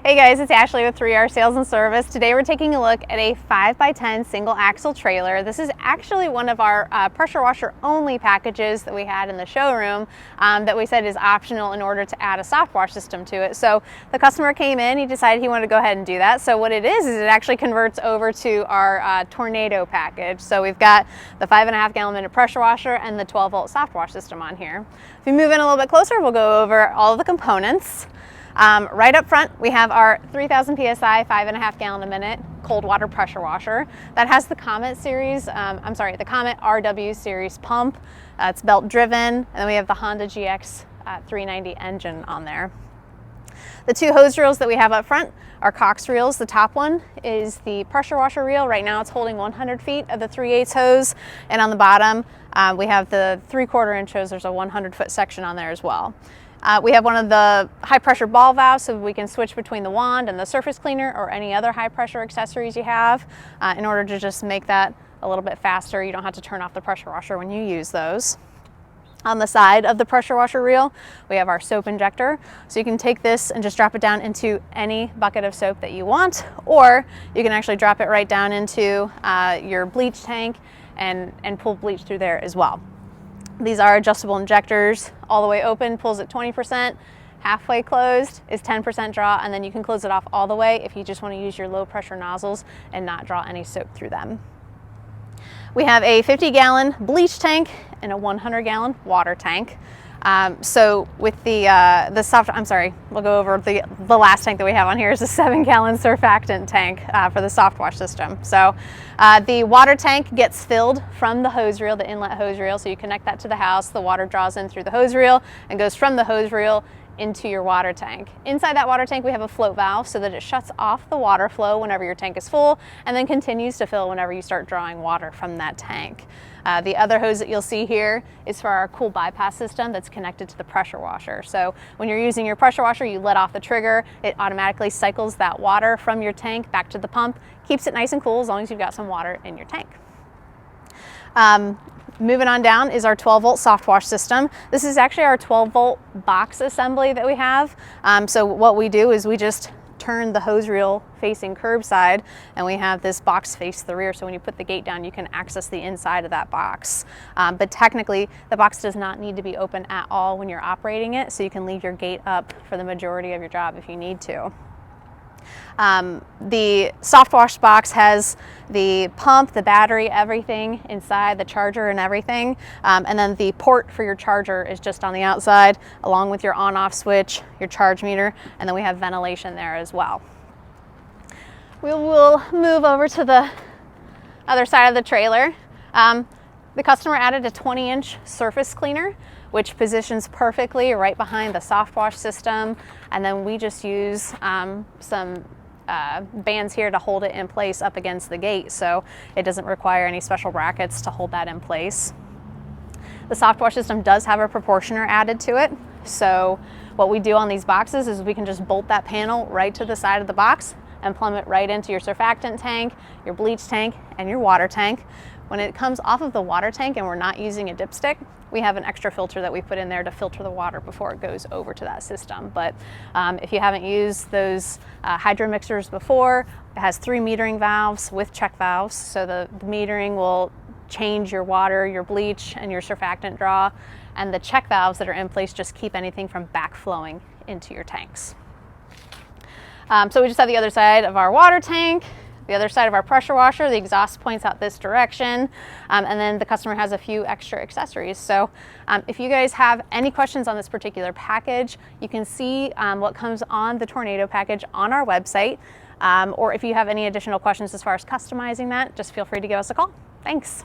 Hey guys, it's Ashley with 3R Sales and Service. Today we're taking a look at a 5x10 single axle trailer. This is actually one of our pressure washer only packages that we had in the showroom that we said is optional in order to add a soft wash system to it. So the customer came in, he decided he wanted to go ahead and do that. So what it is it actually converts over to our Tornado package. So we've got the 5.5 gallon minute pressure washer and the 12 volt soft wash system on here. If we move in a little bit closer, we'll go over all of the components. Right up front, we have our 3000 PSI 5.5 gallon a minute cold water pressure washer that has the Comet series, the Comet RW series pump. It's belt driven, and then we have the Honda GX 390 engine on there. The two hose reels that we have up front are Cox reels. The top one is the pressure washer reel. Right now it's holding 100 feet of the 3/8 hose, and on the bottom we have the 3/4 inch hose. There's a 100 foot section on there as well. We have one of the high pressure ball valves so we can switch between the wand and the surface cleaner or any other high pressure accessories you have in order to just make that a little bit faster. You don't have to turn off the pressure washer when you use those. On the side of the pressure washer reel, we have our soap injector. So you can take this and just drop it down into any bucket of soap that you want, or you can actually drop it right down into your bleach tank and pull bleach through there as well. These are adjustable injectors. All the way open pulls at 20%, halfway closed is 10% draw, and then you can close it off all the way if you just want to use your low pressure nozzles and not draw any soap through them. We have a 50 gallon bleach tank and a 100 gallon water tank. So with we'll go over the last tank that we have on here is a 7 gallon surfactant tank for the soft wash system. So the water tank gets filled from the hose reel, the inlet hose reel. So you connect that to the house, the water draws in through the hose reel and goes from the hose reel into your water tank. Inside that water tank we have a float valve so that it shuts off the water flow whenever your tank is full and then continues to fill whenever you start drawing water from that tank. The other hose that you'll see here is for our cool bypass system that's connected to the pressure washer. So when you're using your pressure washer, you let off the trigger, it automatically cycles that water from your tank back to the pump, keeps it nice and cool as long as you've got some water in your tank. Moving on down is our 12 volt soft wash system. This is actually our 12 volt box assembly that we have. So what we do is we just turn the hose reel facing curbside and we have this box face the rear, so when you put the gate down you can access the inside of that box. But technically the box does not need to be open at all when you're operating it, so you can leave your gate up for the majority of your job if you need to. The soft wash box has the pump, the battery, everything inside, the charger and everything. And then the port for your charger is just on the outside, along with your on-off switch, your charge meter, and then we have ventilation there as well. We will move over to the other side of the trailer. The customer added a 20-inch surface cleaner, which positions perfectly right behind the soft wash system. And then we just use some bands here to hold it in place up against the gate, so it doesn't require any special brackets to hold that in place. The soft wash system does have a proportioner added to it. So what we do on these boxes is we can just bolt that panel right to the side of the box and plumb it right into your surfactant tank, your bleach tank, and your water tank. When it comes off of the water tank and we're not using a dipstick, we have an extra filter that we put in there to filter the water before it goes over to that system. But if you haven't used those hydro mixers before, it has 3 metering valves with check valves. So the metering will change your water, your bleach, and your surfactant draw. And the check valves that are in place just keep anything from backflowing into your tanks. So we just have the other side of our water tank, the other side of our pressure washer. The exhaust points out this direction, and then the customer has a few extra accessories. So if you guys have any questions on this particular package, you can see what comes on the Tornado package on our website, or if you have any additional questions as far as customizing that, just feel free to give us a call. Thanks.